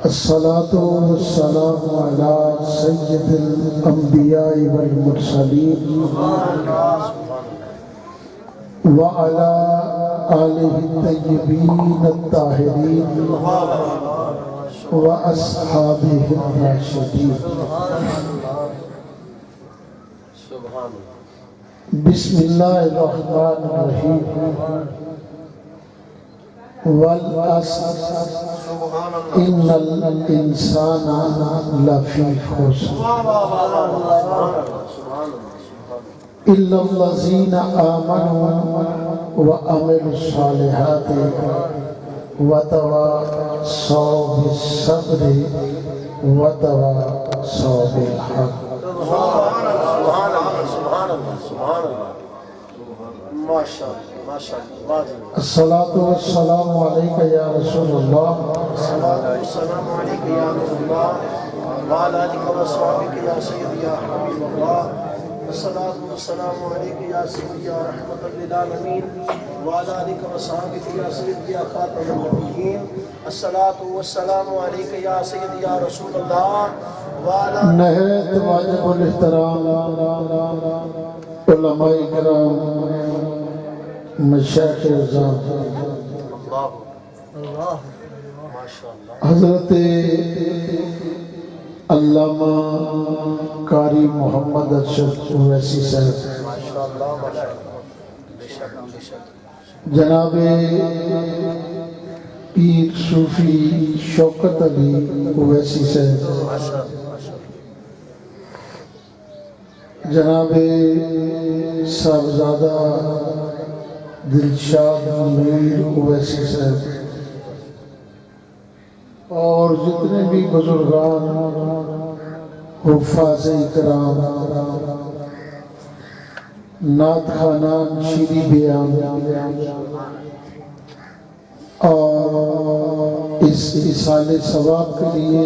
الصلاة والسلام على سيد الأنبياء والمرسلين وعلى آله الطيبين الطاهرين وأصحابه الراشدين. بسم الله الرحمن الرحيم. والعصر إن الإنسان لفي خسر إلا الذين آمنوا وعملوا الصالحات وتواصوا بالصبر وتواصوا بالحق. الصلاة والسلام عليك يا رسول الله. الصلاة والسلام عليك يا نور الله وعلى آلك وأصحابك يا سيدي يا حبيب الله. الصلاة والسلام عليك يا سيدي يا رحمة للعالمين وعلى آلك وأصحابك يا سيدي يا خاتم النبيين. الصلاة والسلام عليك يا سيدي يا رسول الله وعلى نہایت واجب الاحترام علماء کرام، مشائخ اعظام، حضرت علامہ قاری محمد ارشد اویسی صاحب، جناب پیر صوفی شوکت علی اویسی صاحب، جناب صاحبزادہ دلشاد منیر اویسی صاحب، اور جتنے بھی بزرگان حفاظ اکرام، نعت خوانان، شیری بیان، اور اس اصال ثواب کے لیے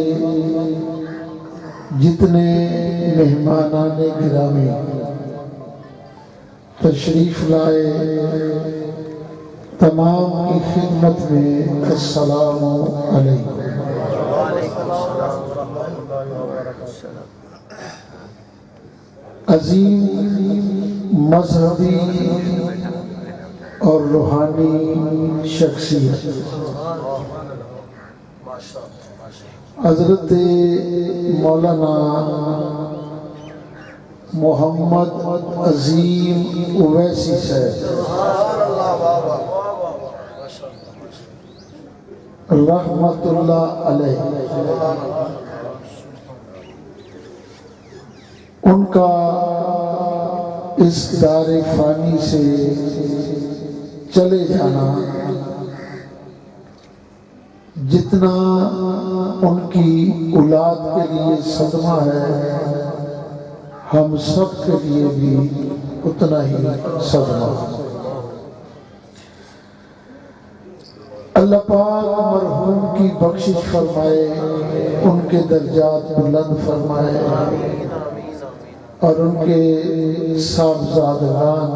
جتنے مہمانان گرامی تشریف لائے، تمام کی خدمت میں السلام علیکم۔ عظیم مذہبی اور روحانی شخصیت حضرت مولانا محمد عظیم اویسی صاحب رحمت اللہ علیہ، ان کا اس دار فانی سے چلے جانا جتنا ان کی اولاد کے لیے صدمہ ہے، ہم سب کے لیے بھی اتنا ہی صدمہ ہے۔ اللہ پاک مرحوم کی بخشش فرمائے، ان کے درجات بلند فرمائے، اور ان کے صاحبزادگان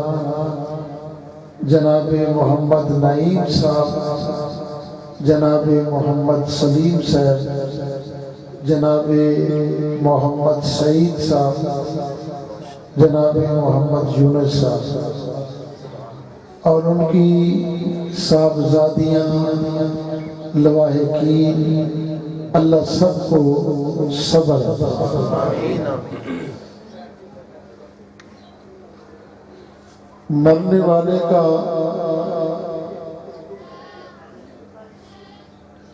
جناب محمد نعیم صاحب، جناب محمد سلیم صاحب، جناب محمد سعید صاحب، جناب محمد یونس صاحب، اور ان کی صاحبزادیاں لواحقین، اللہ سب کو صبر عطا فرمائے۔ مرنے والے کا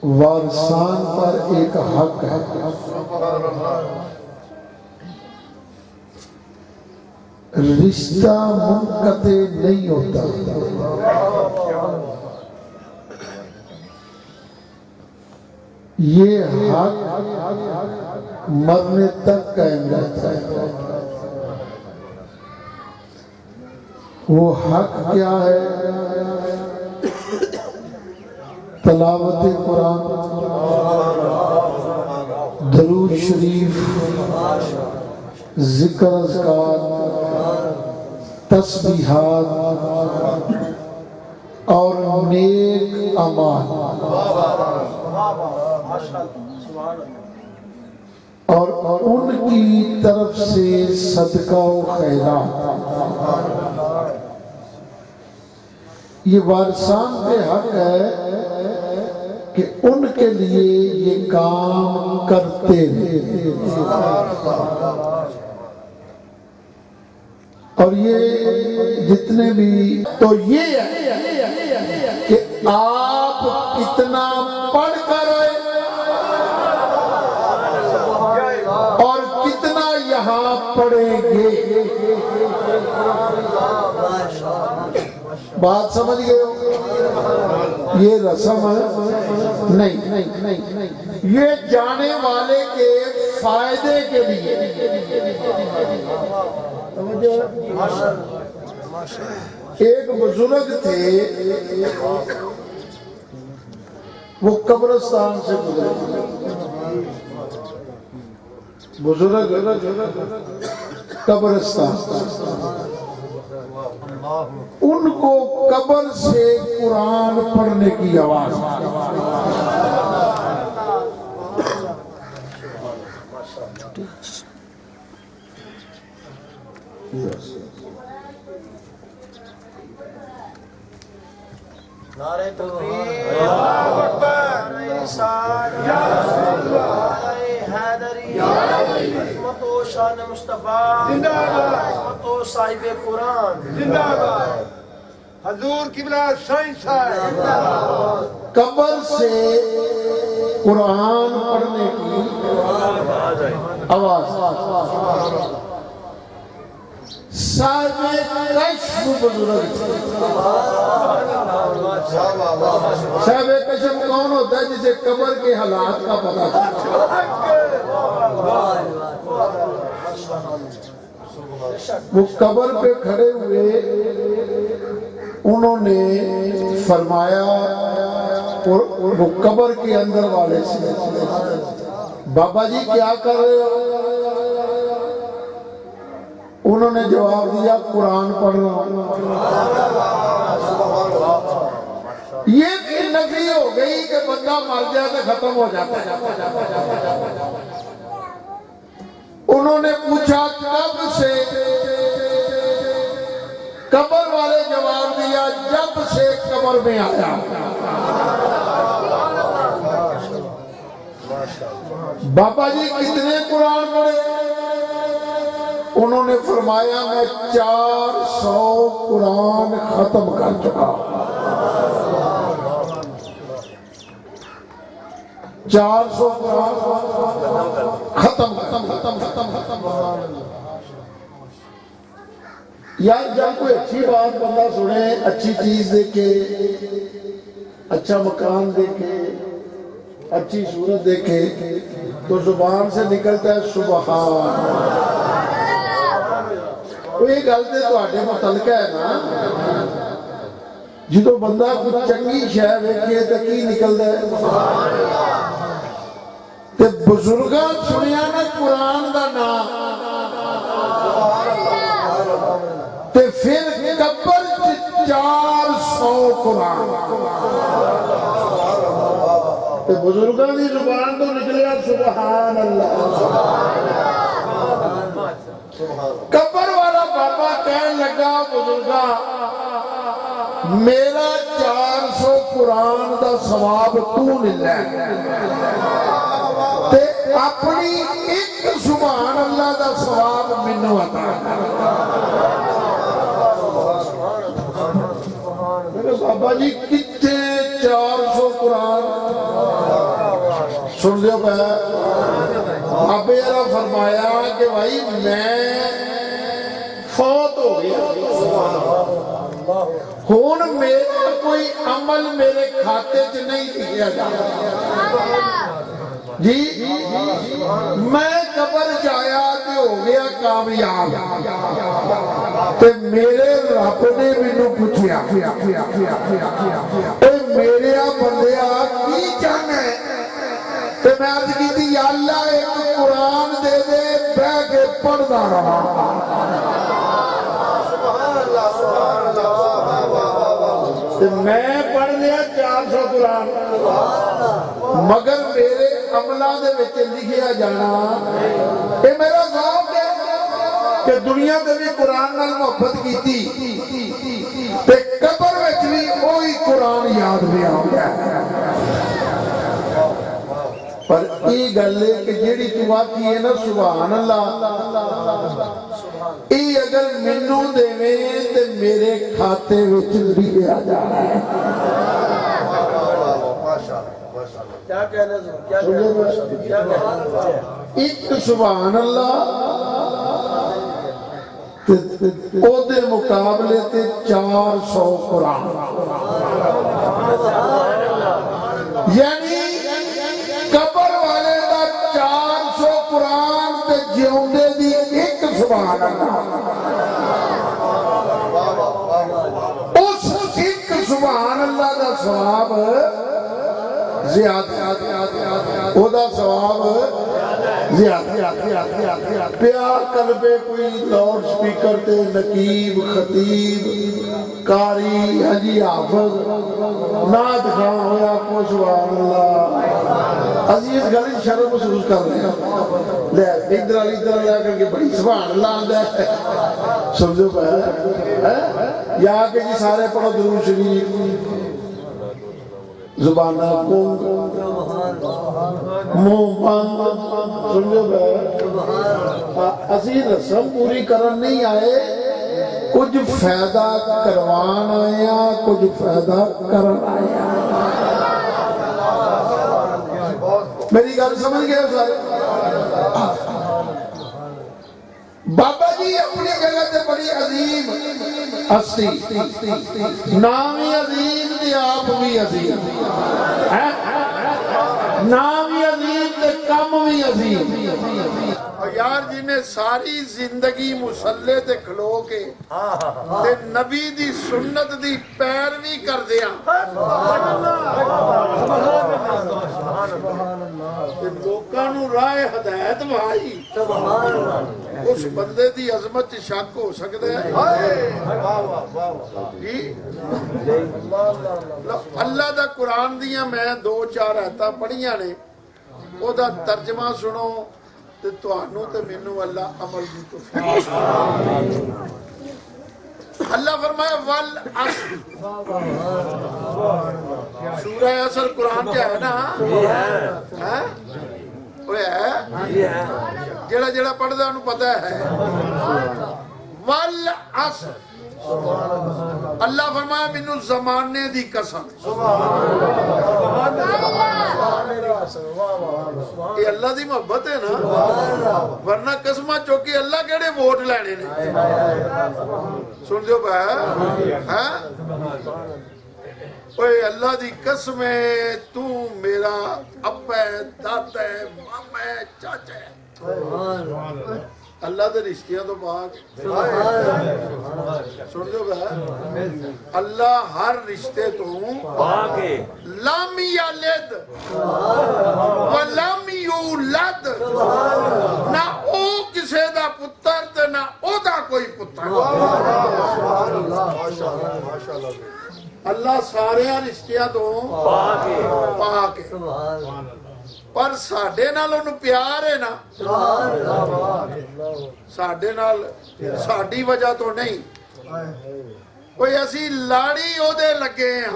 وارثان پر ایک حق ہے، رشتہ منقطع نہیں ہوتا، یہ حق مرنے تک قائم رہتا ہے۔ وہ حق کیا ہے؟ تلاوت قرآن، درود شریف، ذکر اذکار، تسبیحات اور نیک اعمال، اور ان کی طرف سے صدقہ و خیرات، یہ وارثان پہ حق ہے کہ ان کے لیے یہ کام کرتے رہیں۔ اور یہ جتنے بھی تو یہ ہے کہ آپ کتنا پڑھ کر آئے اور کتنا یہاں پڑھیں گے، بات سمجھ گئے ہو؟ یہ رسم ہے نہیں، یہ جانے والے کے فائدے کے لیے۔ ایک بزرگ تھے، وہ قبرستان سے گزرے، بزرگ قبرستان، ان کو قبر سے قرآن پڑھنے کی آواز، نعرہ تکبیر، اللہ اکبر، نعرہ رسالت، نعرہ حیدری، عظمت و شان مصطفیٰ، عظمت و صاحب قرآن، حضور قبلہ سائیں صاحب، قبر سے قرآن پڑھنے کی آواز، صاحب کشف بزرگ تھے۔ صاحب کشف کون ہوتا ہے؟ جسے قبر کے حالات کا پتہ تھا۔ وہ قبر پہ کھڑے ہوئے، انہوں نے فرمایا، وہ قبر کے اندر والے سے، بابا جی کیا کر رہے ہو؟ انہوں نے جواب دیا، قرآن پڑھ رہا ہوں۔ یہ بھی نفی ہو گئی کہ بندہ مر جائے تو ختم ہو جاتا ہے۔ انہوں نے پوچھا کب سے؟ قبر والے جواب دیا، جب سے قبر میں آیا۔ بابا جی کتنے قرآن پڑھے؟ انہوں نے فرمایا میں 400 قرآن ختم کر چکا، 400 قرآن ختم۔ یار جب کوئی اچھی بات بندہ سنے، اچھی چیز دیکھے، اچھا مکان دیکھے، اچھی صورت دیکھے، تو زبان سے نکلتا ہے سبحان۔ یہ گل تے تواڈے متعلقہ ہے نا، جدو بندہ کچھ چنگی شے ویکھے تے کی نکلدا ہے؟ تے بزرگاں سنیا نا قرآن دا نام، تے پھر قبر 400 قرآن، تے بزرگاں دی زبان تو نکلیا سبحان اللہ۔ قبر والا بابا کہنے لگا، بزرگا میرا 400 قرآن دا ثواب تو ملنا ہے، تے اپنی ایک سبحان اللہ دا ثواب منو عطا کر۔ بابا جی کتنے 400 قرآن سن لیو پہ ابے را فرمایا کہ بھائی میں فوت ہو گیا، ہون میرا کوئی عمل میرے کھاتے چ نہیں دیا جاتا جی، میں قبر جایا تے ہو گیا کامیاب، تے میرے رب نے مینوں پوچھیا اے میرے بندیا کی چاہنا ہے؟ تے میں عرض کی تھی یا اللہ ایک قرآن دے دے بہ کے پڑھدا رہا۔ تے میں پڑھ لیا لکھیا 400 قرآن مگر میرے عملہ دے وچ لکھیا جانا اے میرا ذوق ہے کہ دنیا تے بھی قرآن نال محبت کیتی تے قبر وچ بھی وہی قرآن یاد بھی آؤندا ہے پر یہ گل ہے کہ جیڑی تو آتی ہے نا سبحان اللہ یہ اگر مینو دے تے میرے کھاتے وچ لکھیا جانا ہے کیا کہنا ہے کیا کہنا ہے ایک سبحان اللہ او دے مقابلے تے 400 قرآن یعنی قبر والے دا 400 قرآن تے جیوندے دی ایک سبحان اللہ اس ایک سبحان اللہ دا ثواب زیادہ او دا ثواب زیادہ پیار قلبے کوئی لاؤڈ سپیکر تے نقیب خطیب قاری حجی حافظ نعت خواں ہویا کو سبحان اللہ عزیز گلی شرم محسوس کر رہے ہیں لے ادھر کر کے بڑی سبحان اللہ آندہ ہے سمجھو پہلے یا کہ جی سارے پڑھو درود شریف زبانہ کون منہ بند سمجھو بھائی اسی رسم پوری کرن نہیں آئے کچھ فائدہ کروان آیا کچھ فائدہ کرن آیا میری گل سمجھ گئے سارے بابا جی اپنی جگہ تے بڑی عظیم ہستی نام ہی عظیم تے آپ بھی عظیم نام ہی عظیم تے کم بھی عظیم اور یار جی نے ساری زندگی مسلح تے کھلو کے تے نبی دی سنت دی پیروی کر دیا لوکاں نوں راہ ہدایت بھائی اس بندے دی عظمت شک ہو سکتا ہے اللہ دا قرآن دیاں میں 2-4 آیتاں پڑھیاں نے او دا ترجمہ سنو تے تانوں تے مینوں اللہ عمل دی توفیق اللہ فرمایا والعصر سورہ عصر قرآن کیا ہے نا جڑا جڑا پڑھدا انہوں پتہ ہے والعصر اللہ فرمایا مینوں زمانے دی قسم یہ اللہ دی محبت ہے نا ورنہ قسمہ چوکی اللہ کیڑے ووٹ لینے نے سن دیو بھائی اوے اللہ دی قسم ہے تو میرا ابا ہے دادا ہے ماما ہے چاچا ہے اللہ دے رشتیاں تو پاک سن جو گا اللہ ہر رشتے تو پاک ہے لم یلد ولم یولد نہ او کسے دا پتر تے نہ او دا کوئی پتر اللہ سارے رشتیاں تو پاک ہے پر ساڈے نال انہوں پیار ہے نا ساڈے نال ساڈی وجہ تو نہیں کوئی اسی لاڑی او دے لگے ہیں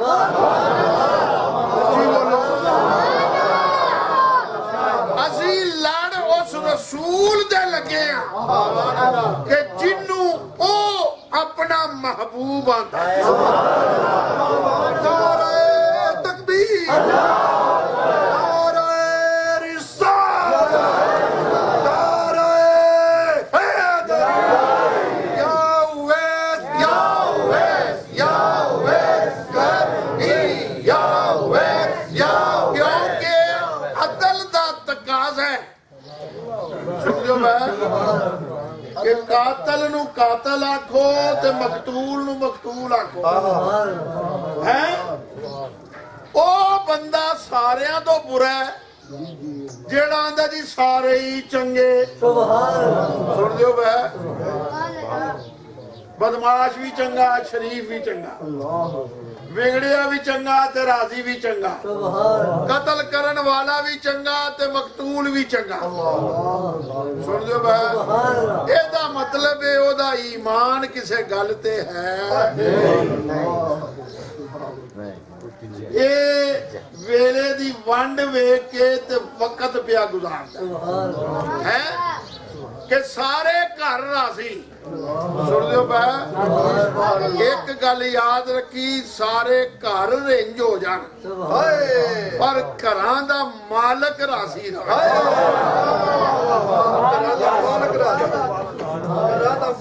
اسی لڑ اس رسول دے لگے ہیں کہ جنوں او اپنا محبوب آتا ہے نعرہ تکبیر کہ قاتل نو قاتل آکھو تے مقتول نو مقتول آکھو ہے او بندہ ساریاں تو برا ہے جیڑا آندہ جی سارے ہی چنگے سن دیو بھائی بدماش بھی چنگا شریف بھی چنگا ਵਿਗੜਿਆ ਵੀ ਚੰਗਾ ਤੇ ਰਾਜ਼ੀ ਵੀ ਚੰਗਾ, ਕਤਲ ਕਰਨ ਵਾਲਾ ਵੀ ਚੰਗਾ ਤੇ ਮਕਤੂਲ ਵੀ ਚੰਗਾ। ਸੁਣ ਲਿਓ ਬੈ, ਇਹਦਾ ਮਤਲਬ ਹੈ ਉਹਦਾ ਈਮਾਨ ਕਿਸੇ ਗੱਲ ਤੇ ਹੈ। ਇਹ ਵੇਲੇ ਦੀ ਵੰਡ ਵੇਖ ਕੇ ਤੇ ਵਕਤ ਪਿਆ ਗੁਜ਼ਾਰਦਾ ਹੈ کہ سارے گھر راضی۔ سن لیو بھائی، ایک گل یاد رکھی، سارے گھر رنج ہو جان پر گھراں دا مالک راضی رہے۔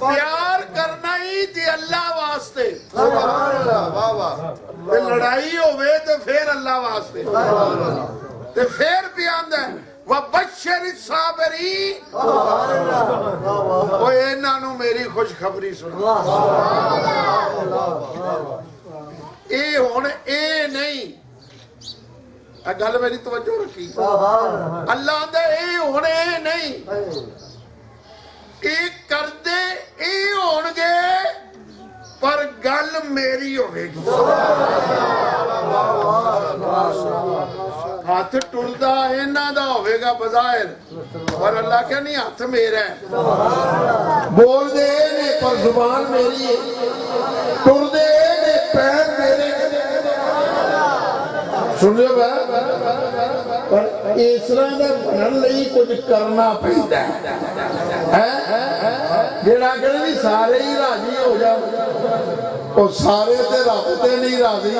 پیار کرنا ہی تے اللہ واسطے، تے لڑائی ہوئے تے پھر اللہ واسطے، تے پھر بھی آندہ ہے وَبَشِّرِ الصَّابِرِينَ، وہ انہاں نو میری خوشخبری سنا۔ اے ہون اے نہیں، گل میری توجہ رکھی، اللہ دے اے ہون اے نہیں، اے کر دے اے ہون گے پر گل میری ہوئے گی۔ ہاتھ ٹردہ اینا دا ہوئے گا بظاہر، اور اللہ کیا نہیں ہاتھ میرا ہے، بول دے نے پر زبان میری ہے، ٹردے نے پیر میرے۔ سن لے بھائی، پر اسرا دا بنن لئی کچھ کرنا پہنتا ہے، جیڑا کہ نہیں سارے ہی راضی ہو جا، اور سارے تے رابطے نہیں راضی،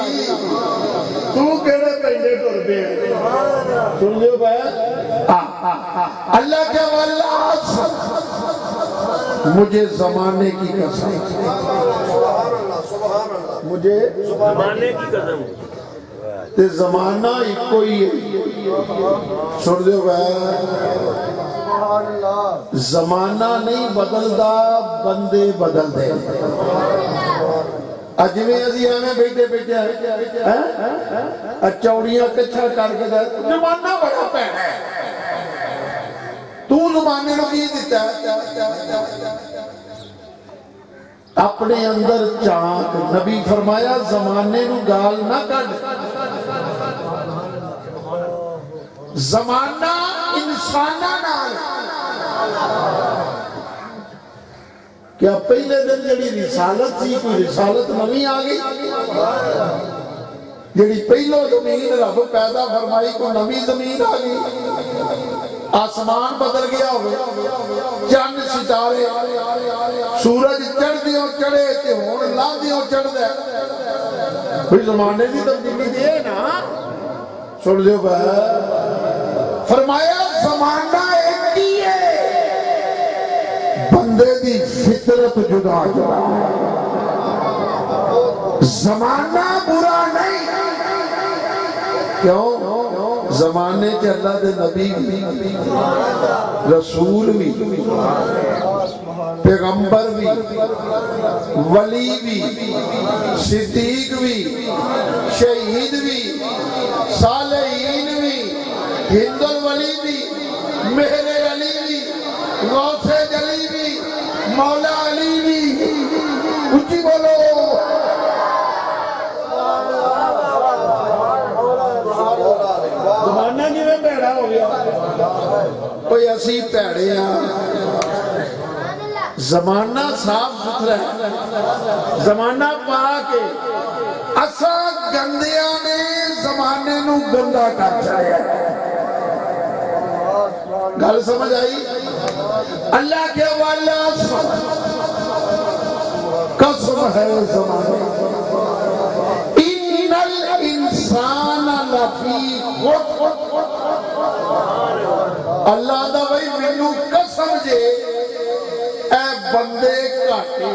تو کہنے پہنے ٹر پہ۔ سن لیو بھائی، اللہ کے واللہ مجھے زمانے کی قسم، مجھے زمانے کی قسم، تے زمانہ ایک کوئی ہے۔ سن لیو بھائی، زمانہ نہیں بدلدا، بندے بدل دے۔ اجویں ازی ہمیں بیٹھے بیٹھے چوڑیاں کچھا کر کے دے، زمانہ بڑا پیڑا ہے، تو زمانے نو کی دیتا ہے؟ اپنے اندر چاک، نبی فرمایا زمانے نو گال نہ کر، زمانہ انسانہ نال۔ کیا پہلے دن جڑی رسالت تھی کوئی رسالت نویں آگئی؟ جڑی پہلو زمین رب پیدا فرمائی کوئی نویں زمین آگئی؟ آسمان بدل گیا ہوئے، چند ستارے، سورج چڑھ دیوں چڑھے تے ہون لا دیوں چڑھ دے، کوئی زمانے دی تبدیلی دے نا۔ سن لیو بھائی، فرمایا زمانہ ایک ہی ہے، بندے دی فطرت جدا جدا ہے، زمانہ برا نہیں۔ کیوں؟ زمانے کے اللہ دے نبی بھی، رسول بھی، پیغمبر بھی، ولی بھی، صدیق بھی، شہید بھی، صالحین بھی، ہند الولی بھی، مہر علی بھی، غوث جلی بھی، مولا علی بھی۔ اچھی بولو، زمانہ کی میں پیڑا ہو گیا، کوئی اسی پیڑے ہیں، زمانہ صاف ستھرا ہے، زمانہ پاک ہے، اسا گندیاں نے زمانے نو گندا کر چھایا ہے۔ گل سمجھ آئی؟ اللہ کے والا قسم ہے زمانے، ان الانسان لفی خسر، اللہ دا بھائی مینوں قسم جے اے بندے گھاٹے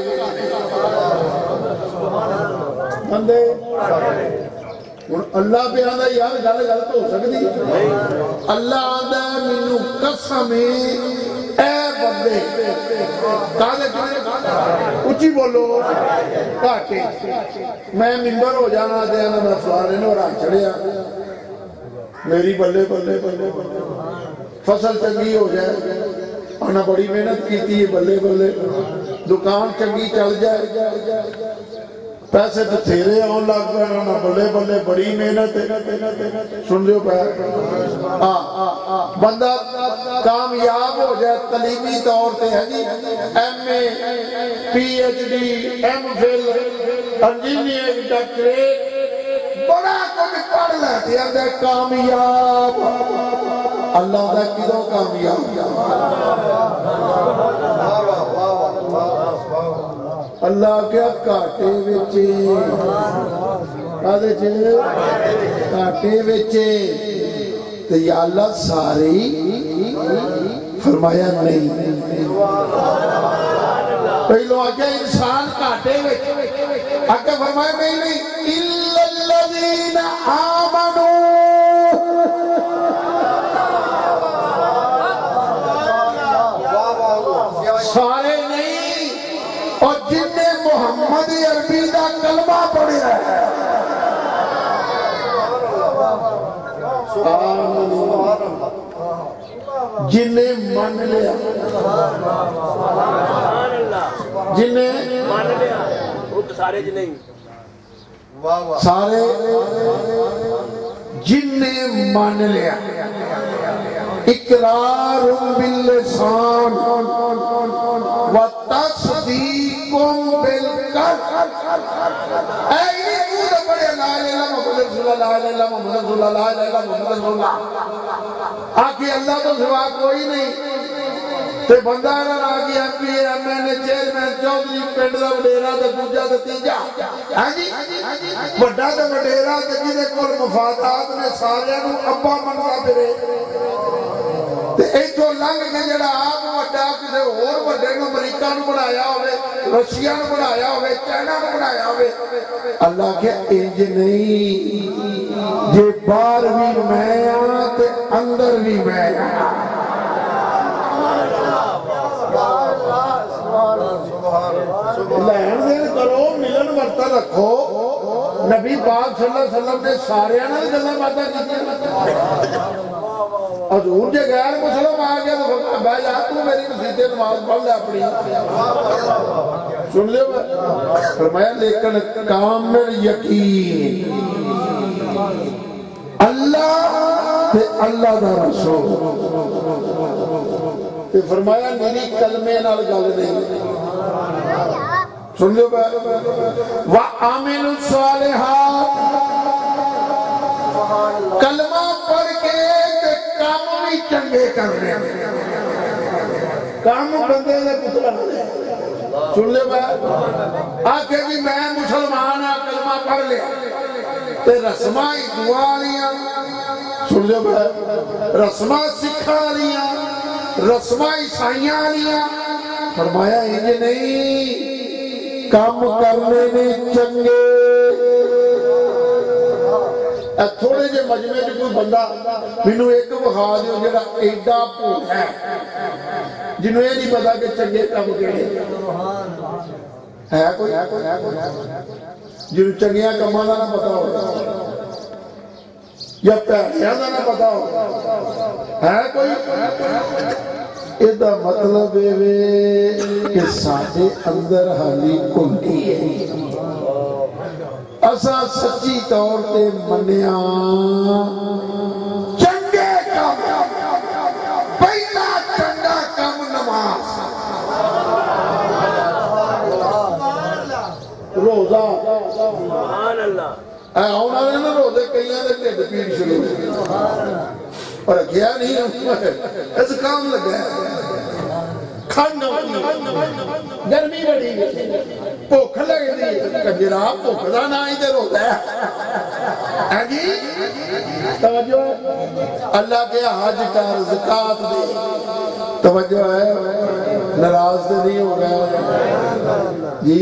بندے۔ اللہ پہ آدھا یار گل غلط ہو سکتی، اللہ آدھا مینوں قسم اے بندے کالے کھڑے اچھی بولو گھاٹے۔ میں ممبر ہو جانا دے انا میں سوارے نے اور آ چڑھیا، میری بلے بلے بلے بلے، فصل چنگی ہو جائے، انا بڑی محنت کیتی ہے، بلے بلے، دکان چنگی چل جائے، پیسے بتھیرے آن لگ پے نا بلے بلے بڑی محنت سن لیو پہ بندہ کامیاب ہو جائے تعلیمی طور پہ ہے جی M A P H D M Phil engineer doctorate بڑا کچھ پڑھ لیتے ہیں کامیاب اللہ دا کدوں کامیاب اللہ کیا کاٹے وچے کاٹے وچے تو یا اللہ سارے فرمایا نہیں پہلو آگیا انسان کاٹے وچے آگے فرمایا نہیں اِلَّا الَّذِينَ آمَنُوا سارے نہیں اور جن نے محمد عربی دا کلمہ پڑھے ہے جن نے مان لیا جن نے مان لیا سارے جن نہیں سارے جن نے مان لیا اقرار باللسان وتصدیق بالقلب اے یہ بڑے لا الہ الا محمد رسول اللہ لا الہ الا محمد رسول اللہ لا الہ الا محمد رسول اللہ آکے اللہ تو سوا کوئی نہیں تے بندہ نہ آگے ایم پی ایم این اے چیئرمین چودھری پنڈ دا وڈیرا تے دوجا تے تیجا ہاں جی بڑا تے وڈیرا تے جہدے کول مفادات نے سارے نوں ابا مندا پھرے تے ایتھوں لنگ کے جڑا آپ وڈا کسے ہور وڈے نوں امریکہ نوں بنایا ہوے رشیا نوں بنایا ہوے چائنا نوں بنایا ہوے اللہ کہ انج نہیں جے باہر بھی میں ہاں تے اندر بھی میں ہاں لہن دین کرو ملن برتن رکھو نبی پاک صلی اللہ علیہ وسلم نے سارے نال گلاں باتاں کیتیاں حضور جے غیر مسلم آ گیا تو بھائی جا تو میری مسجد نماز پڑھ لے اپنی سن لے فرمایا لیکن کامل یقین اللہ تے اللہ دا رسول تے فرمایا میری کلمے نال گل نہیں سن لو وَعَمِلُوا الصَّالِحَاتِ کلمہ پڑھ کے تے کام بھی چنگے کرنے کام بندے نے پتلا سن لو آکے بھی میں مسلمان ہاں کلمہ پڑھ لیا تے رسمہ دعا لیا سن لو رسمہ سکھا لیا رسمہ عیسائیاں لیا فرمایا انج نہیں کام کرنے میں چنگے تھوڑے جے مجمع جو کوئی بندہ مینوں ایک بخا دیو جڑا ایڈا بھوت ہے جنہوں یہ نہیں پتا کہ چنگے کام کیڑے ہے کوئی جنہوں چنگیاں کاماں دا نہ پتا ہوگا یا پیڑیاں دا نہ پتا ہوگا ہے کوئی ایدہ مطلب ہے کہ ساڑھے اندر حالی کھلتی ہے اسا سچی طور تے منیاں چنگے کام پہلا چنگا کام نماز روزہ سبحان اللہ اے ہونا نے نا روزے کئیاں دے ٹھڈ پیڑ شروع پر کیا نہیں اس کام لگا ہے کھانا گرمی بڑی بھوک لگ دی کنجرا بھوک دا نہ ہی تے روزہ ہے ہاں جی توجہ اللہ کے حج کر زکات دے توجہ ہے ناراض تے نہیں ہو گیا جی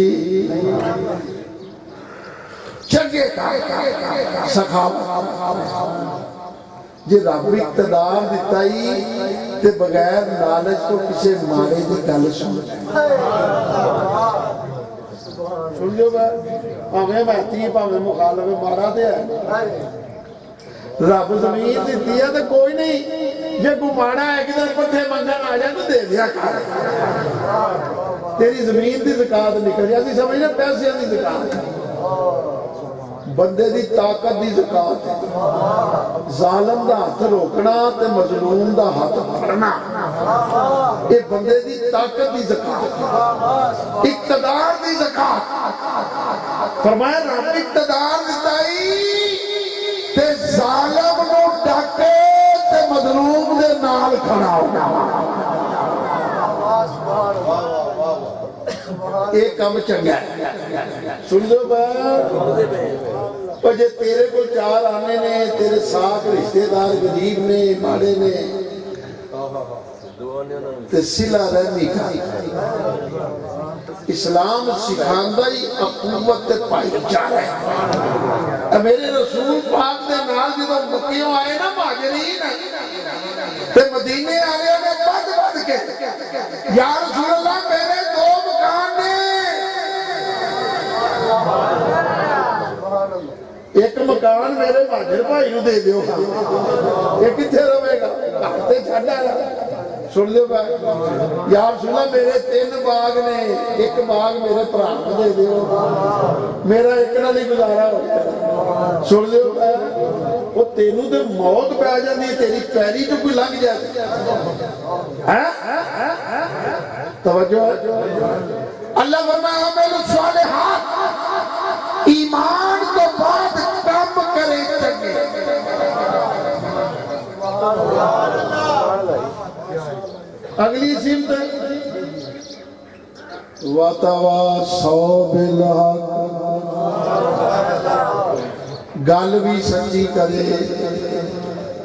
چنگے کام سخاوت جی رب اقتدار دیتا ہی تے بغیر لالچ تو کسے مارے دی گل سن لیو پاویں محتی پاویں مخالف مارا تے ہے رب زمین دیتی ہے تے کوئی نہیں جے کو ماڑا ہے کہ پٹھے منگن آ جائے تو دے دیا کر تیری زمین دی زکات نکل جاتی سمجھنا پیسے دی زکات بندے دی طاقت دی زکات ہے ظالم دا ہاتھ روکنا تے مظلوم دا ہاتھ پھڑنا یہ بندے دی طاقت دی زکات ہے اقتدار دی زکات فرمایا رب اقتدار دتائی تے ظالم نو ڈاکے تے مظلوم دے نال کھڑا ہونا ایک کام چنگا ہے سن دو بات اور جے تیرے کو چار آنے نے تیرے ساتھ رشتہ دار غریب نے ماڑے نے تے صلہ رحمی کا اسلام سکھاندہ ہی اخوت پائی جا رہے ہیں میرے رسول پاک دے نال جدو مکیوں آئے نا مہاجرین تے مدینے آئے نے بد کے یا رسول اللہ میرے دو مکان نے ایک مکان میرے مہاجر بھائی نو دے دیو یہ کتھے رہے گا کہتے چھڑا رہا سن دے بھائی یا رسول اللہ میرے 3 باغ نے ایک باغ میرے پران دے دیو میرا ایک نہ نہیں گزارا ہو جائے سن دے بھائی وہ تینوں دے موت پہ جاندی تیری پیری جو کوئی لگ جائے توجہ اللہ فرمایا عمل صالحات ایمان تو بعد کام کرے چنگے اگلی سمت وَتَوَاسَوْا بِالْحَقِّ گل بھی سچی کرے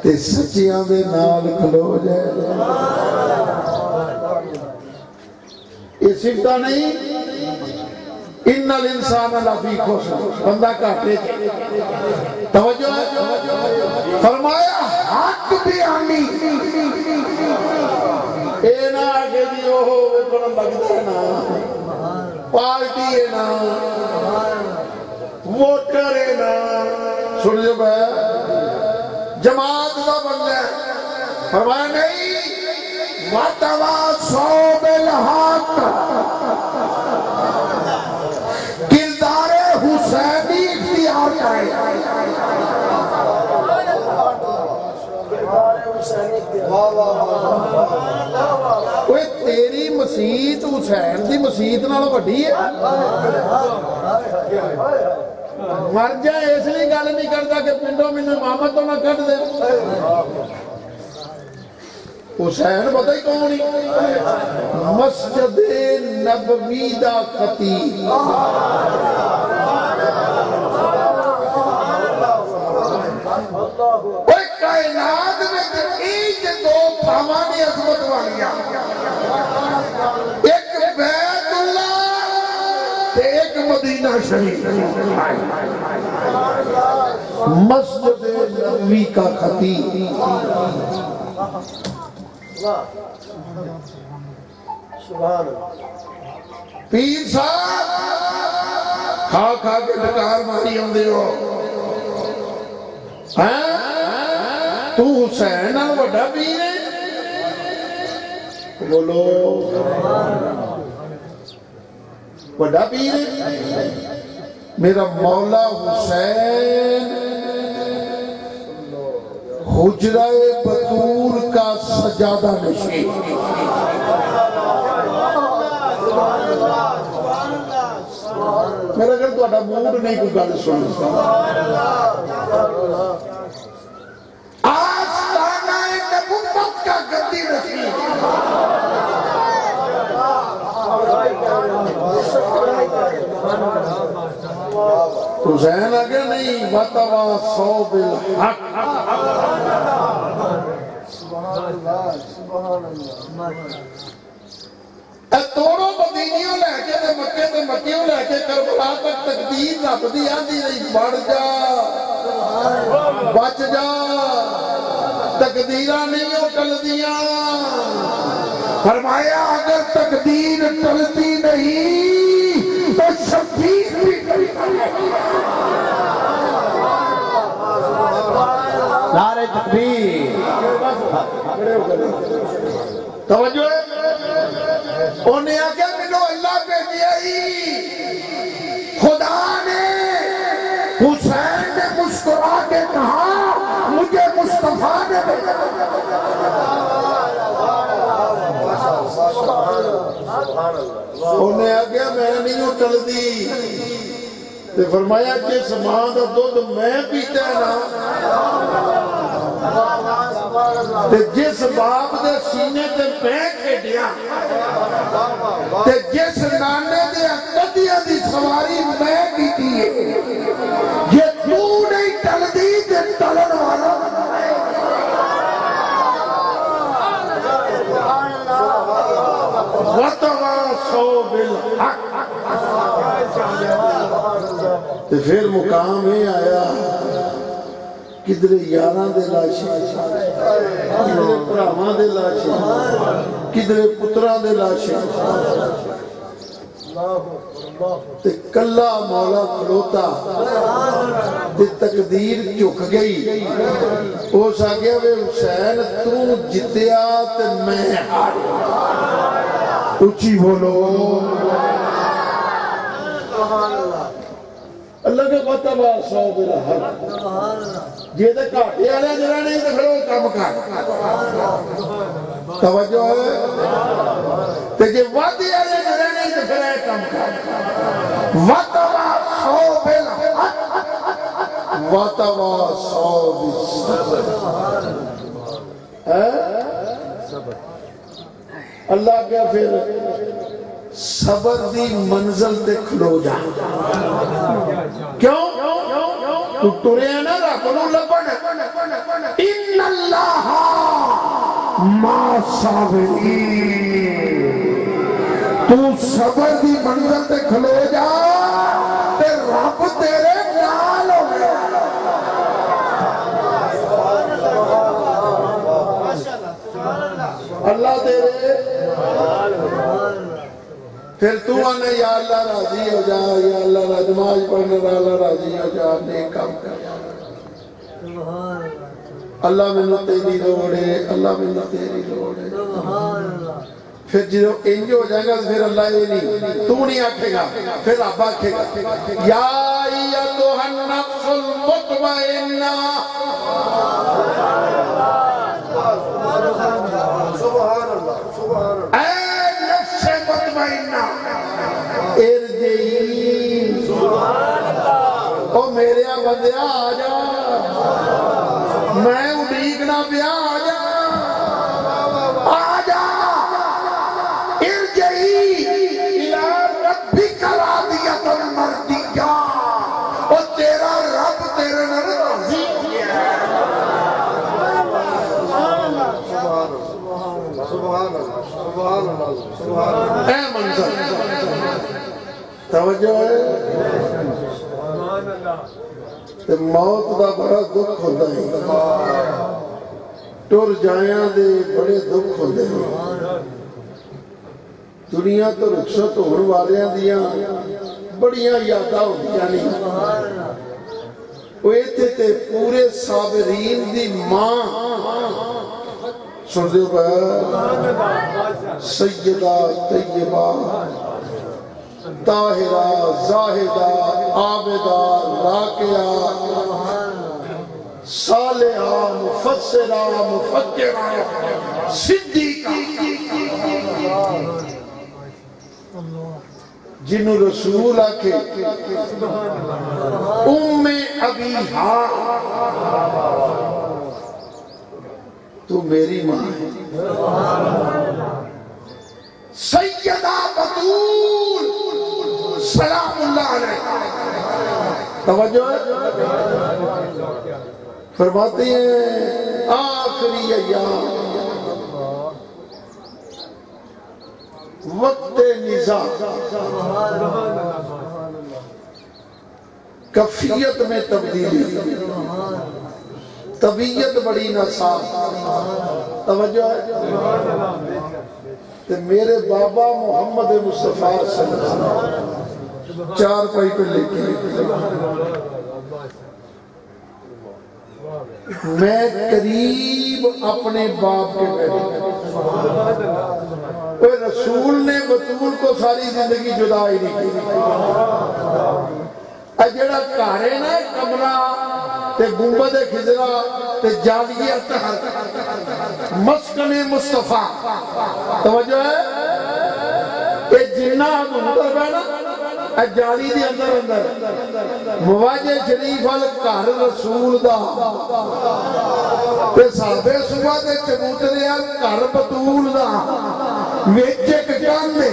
تے سچیاں دے نال کھلو جائے یہ سمتہ نہیں ان الانسان لفی خسر بندہ کہتے توجہ فرمایا حق بیانی اے نا آگے دی اوہو ویکھنا لگتا ہے نا پارٹی ہے نا ووٹر ہے نا سن جو بھائی جماعت کا بندہ ہے فرمایا نہیں وَتَوَاسَوْا بِالْحَقِّ کردار حسینی اختیار کرے کوئی تیری مسیت حسین دی مسیت نال وڈی ہے مر جائے اس لیے گل نہیں کرتا کہ پنڈوں میں امامت تو نہ کٹ دے حسین پتہ ہی کون نہیں مسجد نبوی دا خطیب کوئی کائنات میں ایک دو تھامانی عظمت والیا ایک بیت اللہ ایک مدینہ شریف مسجد نبوی کا خطیب پیر صاحب کھا کھا کے ڈکار ماری ہوندے ہو تو حسین نال وڈا پیر ہے بولو وڈا پیر ہے میرا مولا حسین حجرہ بطور کا سجادہ نشین میرا اگر تو اڈا موڈ نہیں کوئی گل سنتا آستانہ نبوت کا گدی نشین حسین آگے نہیں وَتَوَاسَوْا بِالْحَقِّ اے توڑو مدینیوں لے کے تے مکیوں لے کے کربلا تک تقدیر رب دی آندی رہی بڑھ جا بچ جا تقدیرہ نہیں ہو ٹلدیاں فرمایا اگر تقدیر ٹلتی نہیں تو شفیع بھی نعرہ تکبیر توجہ انہیں آگیا منو اللہ پہ دیا ہی خدا نے انہیں آگیا میں نہیں ہوں ٹل دی تے فرمایا جس ماں دا دودھ میں پیتا ہے نا تے جس باپ دے سینے تے میں کھیڑیا تے جس نانے دے قدیاں دی سواری میں کیتی ہے یہ تو نہیں ٹل دی تے ٹلن والا وَتَوَاصَوْا بِالْحَقِّ تے پھر مقام ہی آیا کدھر یاراں دے لاشیں کدھر پراواں دے لاشیں کدھر پتراں دے لاشیں تے کلا مولا کھلوتا تے تقدیر چک گئی اس آگیا وے حسین تو جتیا تے میں ہاریا اچھی بولو اللہ کے بطبع سو بالحق جی دے کاٹے آلے جنہاں نہیں دکھڑو کام کر توجہ ہے تے جی وادی آلے جنہاں نہیں دکھڑے کام کر وطبع سو بالحق وطبع سو بالصبر اللہ کیا پھر صبر دی منزل تے کھلو جا کیوں تو ٹرے نا رب نو لبن ان اللہ ما صابرین تو صبر دی منزل تے کھلو جا تے رب تیرے نال ہوگا اللہ تیرے پھر تو آنے یا اللہ راضی ہو جا یا اللہ نماز پڑھنے والا راضی ہو جا نیک کام کر اللہ میں نہ تیری لوڑے اللہ میں نہ تیری لوڑے پھر جو انج ہو جائے گا پھر اللہ یہ نہیں تو نہیں آکھے گا پھر رب آکھے گا یا ایتھا النفس المطمئنہ سبحان اللہ سبحان اللہ اے نفس مطمئنہ ارجعی سبحان اللہ او میرے بندیا آ جا میں اڈیکنا پیا آ جا ارجعی الی ربک راضیۃ مرضیہ او تیرا رب تیرے نال راضی ہے اے منظر توجہ ہے تے موت دا بڑا دکھ ہوتا ہے ٹر جایاں دے بڑے دکھ ہوتے ہیں دنیا تو رخصت ہون والیاں دیاں بڑیاں یاداں ہوندیاں نہیں وہ ایتھے تے پورے صابرین دی ماں سن دیو بھائی سیدہ طیبہ طاہرہ زاہدہ عابدہ راکعہ صالحہ مفسرہ مفکرہ صدیقہ جنہوں رسول آکے ام ابیہا تو میری ماں ہے سیدہ بطول سلام اللہ علیہ توجہ ہے فرماتے ہیں آخری ایام وقت نظام کفیت میں تبدیلی طبیعت بڑی نصاب توجہ ہے کہ میرے بابا محمد مصطفیٰ صلی اللہ علیہ وسلم چار پائی پہ لے کے میں قریب اپنے باپ کے بیٹے رسول نے بطول کو ساری زندگی جدا ہی نہیں کی اجڑا کارے نا کمرہ تے گنبد خضرہ تے جالیہ تحر مسکن مصطفیٰ توجہ ہے کہ جنہ حضور بینا اے جالی دی اندر مواجہ شریف گھر رسول دا تے صحابے صبح دے چبوترے گھر بطول دا وچ ایک کاندے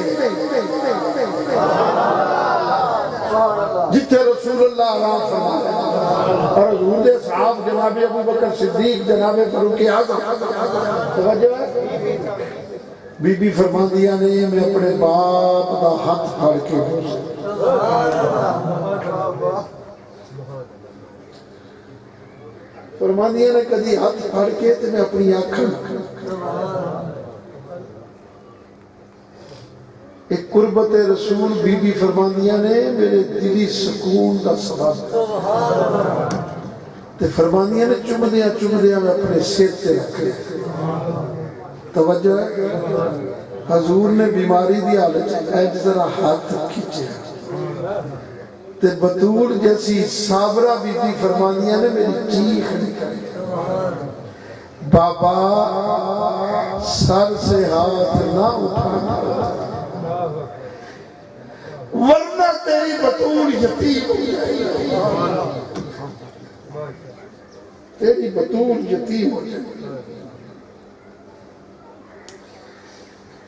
جتھے رسول اللہ آرام فرمایا اور حضور دے صحاب جناب ابو بکر صدیق جناب فاروق اعظم توجہ ہے بی بی فرماندیاں نے میں اپنے باپ دا ہاتھ پھڑ کے فرماندیاں نے کدی ہاتھ پھڑ کے تے میں اپنی آنکھاں ایک قربت رسول بی بی فرماندیاں نے میرے دلی سکون دا سبب تے فرماندیاں نے چمدیاں میں اپنے سر تے رکھے توجہ ہے حضور نے بیماری دی حالت اے ذرا ہاتھ کھینچے تے بطول جیسی صابرہ بی بی فرماندیاں نے میری چیخ نکلی بابا سر سے ہاتھ نہ اٹھانا ورنہ تیری بطول یتیم ہو جائے تیری بطول یتیم ہو جائے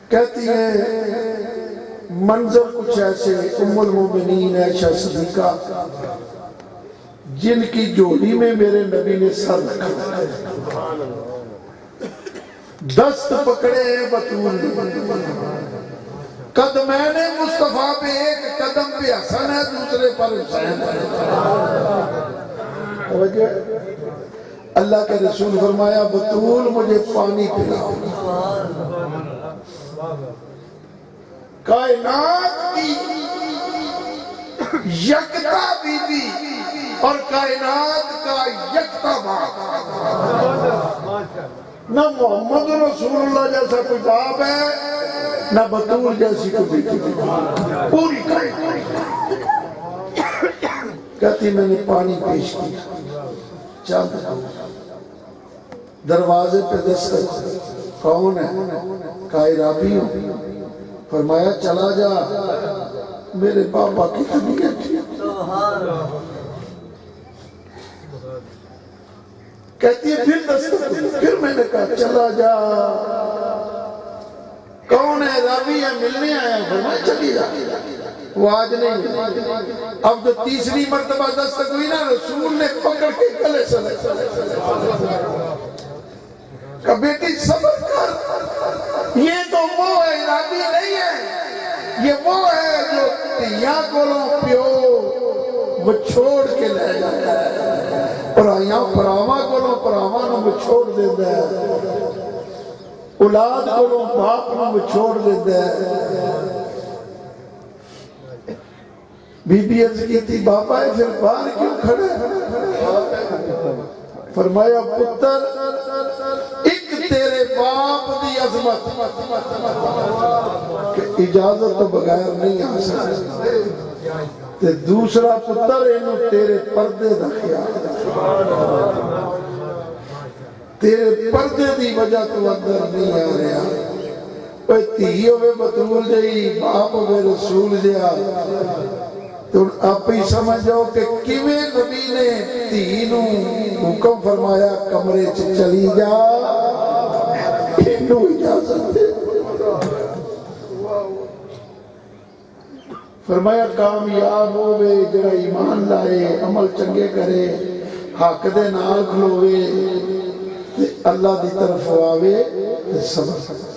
کہتی ہے منظر کچھ ایسے ام المومنین عائشہ صدیقہ جن کی جوڑی میں میرے نبی نے سر رکھا دست پکڑے ہیں بطول قدمین مصطفیٰ پہ ایک قدم پہ حسن ہے دوسرے پر حسین ہے اللہ کے رسول فرمایا بطول مجھے پانی پلاؤ کائنات کی یکتا بی بی اور کائنات کا یکتا باپ نہ محمد رسول اللہ جیسا کوئی باپ ہے نہ بطول جیسی کوئی بیٹی پوری کائنات کہتی میں نے پانی پیش کیا چند دروازے پہ دستک کون ہے کہا رابی ہوں فرمایا چلا جا میرے بابا کی طبیعت کہتی ہے پھر دستک پھر میں نے کہا چلا جا کون ہے رابی ہے ملنے آیا فرمایا چلی جا وہ آج نہیں اب جو تیسری مرتبہ دستک ہوئی نا رسول نے پکڑ کے گلے سے کہ بیٹی صبر کر یہ تو وہ ہے رابی نہیں ہے یہ وہ ہے جو تیاں کولوں پیو وہ چھوڑ کے لے جاتا ہے پرائیاں پراما کولوں پراما نو وہ چھوڑ دیتا ہے اولاد کولوں باپ نو وہ چھوڑ دیتا ہے بی بی عرض کی تھی بابا ہے پھر باہر کیوں کھڑے فرمایا پتر ایک تیرے باپ دی عظمت کہ اجازت تو بغیر نہیں آ سکتے تے دوسرا پتر انہوں تیرے پردے دا خیال تیرے پردے دی وجہ تو اندر نہیں آ رہا کوئی تھی ہوئے بطول جائی باپ ہوئے رسول جا تو آپ ہی سمجھو کہ کیویں نبی نے تینوں حکم فرمایا کمرے چلی جا انہوں اجازت دے فرمایا کامیاب ہوئے جڑا ایمان لائے عمل چنگے کرے حق دے نال کھلوے اللہ دی طرف آوے صبر